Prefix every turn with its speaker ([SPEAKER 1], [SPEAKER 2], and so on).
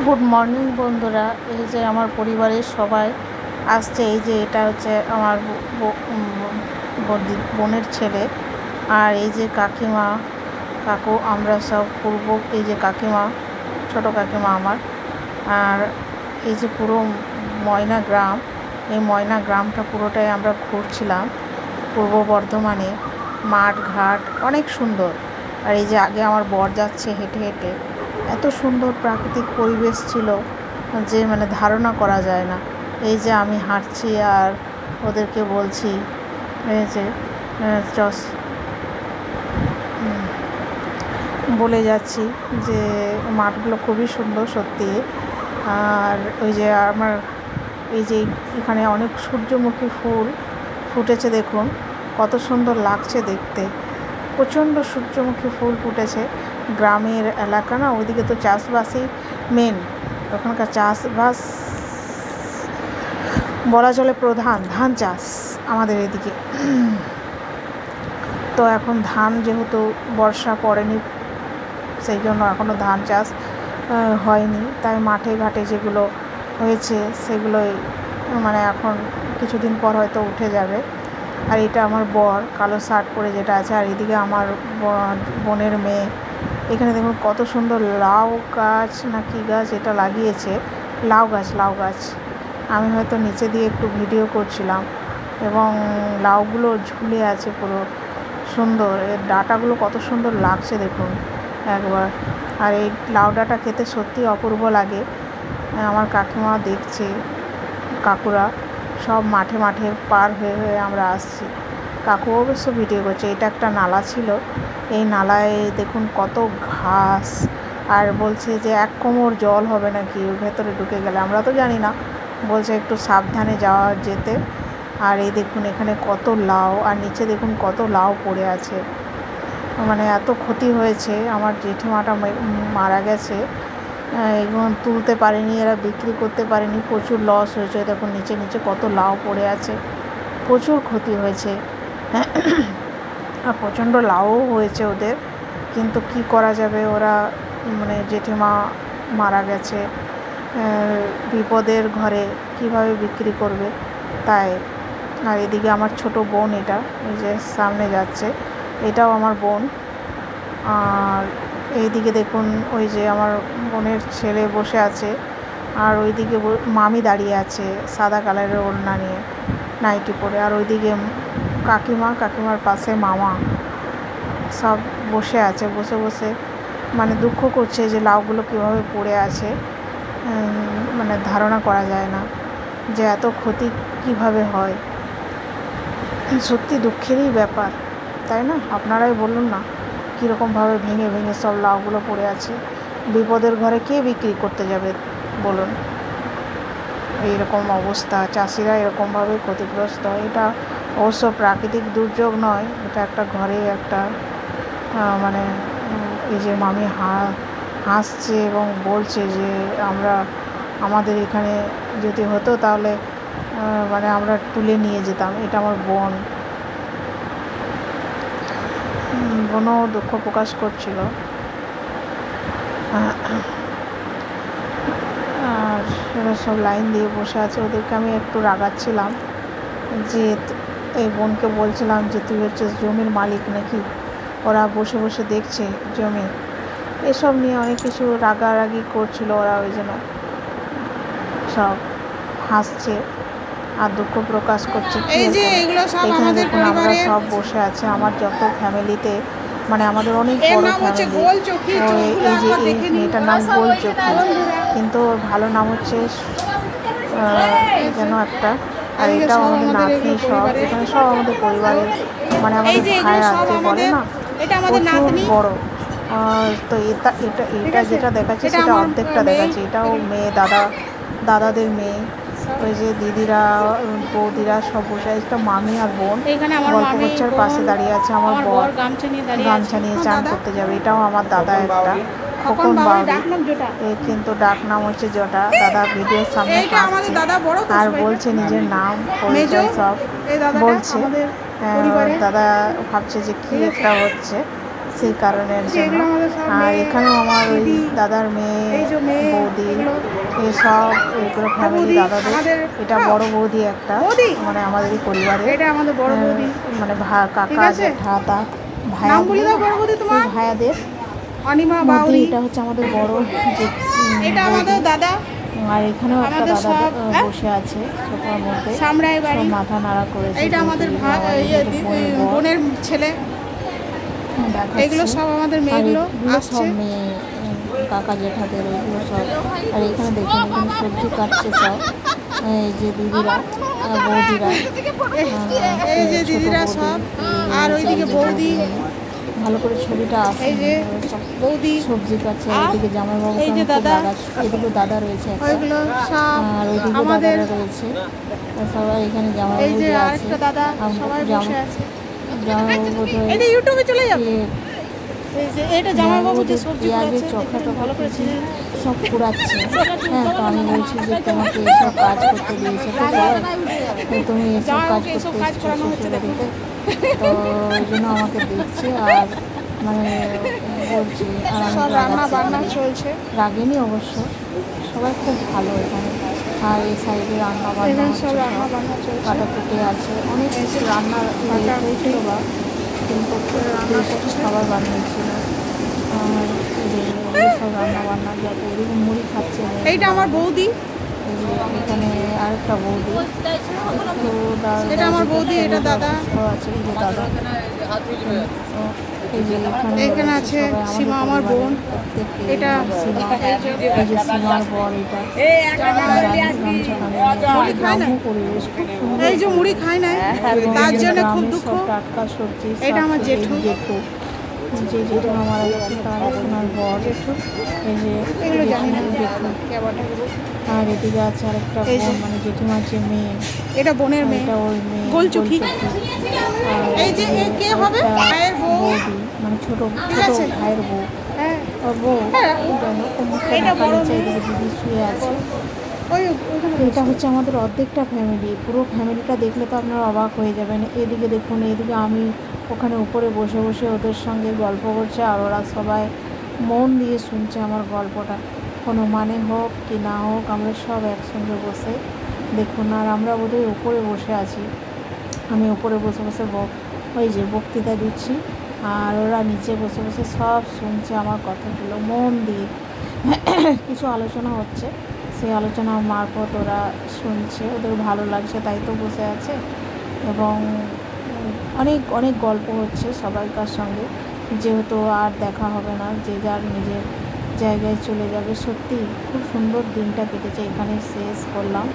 [SPEAKER 1] Good morning বন্ধুরা। এই যে আমার পরিবারের সবাই আসছে। এই যে এটা হচ্ছে আমার বোনের ছেলে, আর এই যে কাকিমা কাকু, আমরা সব পূর্ব, এই যে কাকিমা, ছোট কাকিমা আমার। আর এই যে পুরো ময়না গ্রাম, এই ময়না গ্রামটা পুরোটাই আমরা ঘুরছিলাম। পূর্ব বর্ধমানে মাঠ ঘাট অনেক সুন্দর। আর এই যে আগে আমার বর যাচ্ছে হেঁটে হেঁটে, এত সুন্দর প্রাকৃতিক পরিবেশ ছিল যে মানে ধারণা করা যায় না। এই যে আমি হাঁটছি আর ওদেরকে বলছি, এই যে চস বলে যাচ্ছি যে মাঠগুলো খুবই সুন্দর সত্যি। আর ওই যে আমার এই যে এখানে অনেক সূর্যমুখী ফুল ফুটেছে, দেখুন কত সুন্দর লাগছে দেখতে। প্রচণ্ড সূর্যমুখী ফুল ফুটেছে। গ্রামের এলাকা না, ওইদিকে তো চাষবাসই মেন, ওখানকার চাষবাস বলা চলে প্রধান, ধান চাষ আমাদের এদিকে। তো এখন ধান যেহেতু বর্ষা পড়েনি, সেই জন্য এখনও ধান চাষ হয়নি, তাই মাঠে ঘাটে যেগুলো হয়েছে সেগুলোই মানে এখন কিছুদিন পর হয়তো উঠে যাবে। আর এটা আমার বর কালো শার্ট পরে যেটা আছে, আর এদিকে আমার বোনের মেয়ে। এখানে দেখুন কত সুন্দর লাউ গাছ না কি গাছ এটা লাগিয়েছে, লাউ গাছ। আমি হয়তো নিচে দিয়ে একটু ভিডিও করছিলাম, এবং লাউগুলো ঝুলে আছে পুরো সুন্দর। এর ডাঁটাগুলো কত সুন্দর লাগছে দেখুন একবার। আর এই লাউ ডাঁটা খেতে সত্যি অপূর্ব লাগে। আমার কাকিমা দেখছে, কাকুরা সব মাঠে মাঠে পার হয়ে হয়ে আমরা আসছি। কাকু অবশ্য ভিডিও করছে। এটা একটা নালা ছিল, এই নালায় দেখুন কত ঘাস, আর বলছে যে 1 কোমর জল হবে নাকি ওর ভেতরে ঢুকে গেলে, আমরা তো জানি না, বলছে একটু সাবধানে যাওয়া যেতে। আর এই দেখুন এখানে কত লাউ, আর নিচে দেখুন কত লাউ পড়ে আছে। মানে এত ক্ষতি হয়েছে, আমার জেঠিমাটা মারা গেছে, এগুলো তুলতে পারেনি, এরা বিক্রি করতে পারেনি, প্রচুর লস হয়েছে। দেখুন নিচে নিচে কত লাউ পড়ে আছে, প্রচুর ক্ষতি হয়েছে। আর প্রচণ্ড লাউও হয়েছে ওদের, কিন্তু কি করা যাবে, ওরা মানে জেঠিমা মারা গেছে, বিপদের ঘরে কিভাবে বিক্রি করবে তাই। আর এদিকে আমার ছোট বোন, এটা এই যে সামনে যাচ্ছে, এটাও আমার বোন। আর এইদিকে দেখুন ওই যে আমার বোনের ছেলে বসে আছে, আর ওইদিকে মামি দাঁড়িয়ে আছে সাদা কালারের ওড়না নিয়ে, নাইটি পরে। আর ওইদিকে কাকিমার পাশে মামা, সব বসে আছে, বসে বসে মানে দুঃখ করছে যে লাউগুলো কীভাবে পড়ে আছে। মানে ধারণা করা যায় না যে এত ক্ষতি কিভাবে হয়। সত্যি দুঃখেরই ব্যাপার, তাই না? আপনারাই বলুন না, কীরকমভাবে ভেঙে ভেঙে সব লাউগুলো পড়ে আছে। বিপদের ঘরে কে বিক্রি করতে যাবে বলুন? এইরকম অবস্থা, চাষিরা এরকমভাবে ক্ষতিগ্রস্ত হয়। এটা অবশ্য প্রাকৃতিক দুর্যোগ নয়, এটা একটা ঘরে একটা মানে এই যে মামি হাসছে এবং বলছে যে আমাদের এখানে যদি হতো তাহলে মানে আমরা তুলে নিয়ে যেতাম। এটা আমার বোনও দুঃখ প্রকাশ করছিল। আর এরা সব লাইন দিয়ে বসে আছে, ওদেরকে আমি একটু রাগাচ্ছিলাম যে এই বোনকে বলছিলাম যে তুই হচ্ছে জমির মালিক নাকি, ওরা বসে বসে দেখছে জমি, এসব নিয়ে অনেক কিছু রাগারাগি করছিল ওরা, ওই জন্য সব হাসছে আর দুঃখ প্রকাশ করছে। এখানে দেখুন আমরা সব বসে আছে, আমার যত ফ্যামিলিতে মানে আমাদের অনেক বড় ফ্যামিলি। এই যে এই মেয়েটার নাম গোলচোখী, কিন্তু ওর ভালো নাম হচ্ছে যেন একটা। আর এটাও আমাদের নাতনি, সব এখানে সব আমাদের পরিবারের, মানে আমাদের ভাইরা যে বলে না, প্রচুর বড়। তো এটা যেটা দেখাচ্ছে সেটা অর্ধেকটা দেখাচ্ছে। এটাও মেয়ে, দাদাদের মেয়ে, ওই যে দিদিরা বৌদিরা সব বসে আছে। একটা মামি আর বোন গল্প করছে, আর পাশে দাঁড়িয়ে আছে আমার বর, গামছা নিয়ে চান করতে যাবে। এটাও আমার দাদা একটা, খোকন বাউরি, কিন্তু ডাক নাম হচ্ছে জটা। দাদা ভিডিওর সামনে আসছে আর বলছে নিজের নাম পরিচয় সব বলছে। দাদা ভাবছে যে কি একটা হচ্ছে, সেই কারণের জন্য। আর এখানেও আমার ওই দাদার মেয়ে, বৌদি বৌদি এসব এগুলো ফ্যামিলি দাদাদের। এটা বড় বৌদি একটা, মানে আমাদেরই পরিবারে,
[SPEAKER 2] এটা আমাদের বড় বৌদি,
[SPEAKER 1] মানে কাকা জেঠা তা ভাইয়াদের
[SPEAKER 2] অনিমা
[SPEAKER 1] মধ্যে
[SPEAKER 2] বাউরি।
[SPEAKER 1] এটা হচ্ছে আমাদের বড় যে
[SPEAKER 2] এটা আমাদের দাদা।
[SPEAKER 1] আর এখানেও একটা দাদা বসে আছে সোফার মধ্যে,
[SPEAKER 2] সামরাই বাড়ি,
[SPEAKER 1] মাথা নাড়া করেছে।
[SPEAKER 2] এটা আমাদের বোনের ছেলে। এগুলো সব আমাদের মেয়েগুলো
[SPEAKER 1] সব মেয়ে কাকা জেঠাদের এগুলো সব। আর এখানে দেখুন এখানে সবজি কাটছে সব, এই যে দিদিরা বৌদিরা,
[SPEAKER 2] এই যে দিদিরা সব, আর ওইদিকে বৌদি।
[SPEAKER 1] ভালো করে ছবিটা আসে।
[SPEAKER 2] এই যে বৌদি
[SPEAKER 1] সবজি কাটছে, এইদিকে জামাইবাবু,
[SPEAKER 2] এই যে দাদা,
[SPEAKER 1] এদিকে দাদা রয়েছে
[SPEAKER 2] ওইগুলো সব
[SPEAKER 1] আর ওইদিকে
[SPEAKER 2] আমাদের
[SPEAKER 1] রয়েছে সবাই। এখানে জামাইবাবু
[SPEAKER 2] এই যে
[SPEAKER 1] আছে,
[SPEAKER 2] আরেকটা দাদা সবাই বসে আছে।
[SPEAKER 1] জামাইবাবু
[SPEAKER 2] এটা ইউটিউবে চলে যাবে। এই যে এটা জামাইবাবু যে সবজি
[SPEAKER 1] পেঁয়াজের চোখা ভালো করে সব পুরাচ্ছে। হ্যাঁ, তো আমি বলছি যে তোমাকে এসব কাজ করতে দিয়েছে, তো তুমি এসব কাজ করতে এসেছো বাড়িতে, তো ওই জন্য আমাকে দিচ্ছে। আর মানে বলছি আর
[SPEAKER 2] সব রান্না বান্না চলছে,
[SPEAKER 1] রাগেনি অবশ্য, সবাই খুব ভালো এখানে। আর এই সাইডে রান্না বান্না
[SPEAKER 2] চলছে,
[SPEAKER 1] কাটাকুটি আছে, অনেক কিছু রান্না হয়েছিল বা কিন্তু খাবার বানিয়েছিল। আর সব রান্না বান্না যাতে এরকম মুড়ি খাচ্ছে।
[SPEAKER 2] এইটা আমার বৌদি,
[SPEAKER 1] এখানে আরেকটা বৌদি,
[SPEAKER 2] এটা আমার বৌদি, এটা দাদা
[SPEAKER 1] আছে, এই যে দাদা।
[SPEAKER 2] এখানে আছে সীমা আমার বোন, এটা
[SPEAKER 1] সীমা, এই যে সীমার বর,
[SPEAKER 2] এই যে মুড়ি খায় না তার জন্য খুব দুঃখ।
[SPEAKER 1] টাটকা সবজি,
[SPEAKER 2] এটা আমার জেঠু,
[SPEAKER 1] যে জেঠু আমার আছে তার ওনার বর জেঠু, এই যে
[SPEAKER 2] এগুলো জানি না
[SPEAKER 1] জেঠু। আর এদিকে আছে আরেকটা বোন, মানে জেঠিমার যে মেয়ে,
[SPEAKER 2] এটা বোনের মেয়ে,
[SPEAKER 1] এটা ওর মেয়ে
[SPEAKER 2] গোলচুকি। এই যে কে হবে ভাইয়ের বউ,
[SPEAKER 1] মানে ছোট ভাইয়ের বউ,
[SPEAKER 2] হ্যাঁ
[SPEAKER 1] ওর বউ।
[SPEAKER 2] এটা বড়
[SPEAKER 1] দিদি শুয়ে আছে। এটা হচ্ছে আমাদের অর্ধেকটা ফ্যামিলি। পুরো ফ্যামিলিটা দেখলে তো আপনারা অবাক হয়ে যাবেন। এদিকে দেখুন, এদিকে আমি ওখানে উপরে বসে বসে ওদের সঙ্গে গল্প করছে, আর ওরা সবাই মন দিয়ে শুনছে আমার গল্পটা, কোনো মানে হোক কি না হোক আমরা সব একসঙ্গে বসে দেখুন। আর আমরা বোধহয় উপরে বসে আছি, আমি উপরে বসে বসে ওই যে বক্তৃতা দিচ্ছি, আর ওরা নিচে বসে বসে সব শুনছে আমার কথাগুলো মন দিয়ে। কিছু আলোচনা হচ্ছে, সেই আলোচনার মারফত ওরা শুনছে, ওদের ভালো লাগছে তাই তো বসে আছে। এবং অনেক অনেক গল্প হচ্ছে সবাইকার সঙ্গে, যেহেতু আর দেখা হবে না, যে যার নিজের জায়গায় চলে যাবে। সত্যি খুব সুন্দর দিনটা কেটেছে, এখানে শেষ করলাম।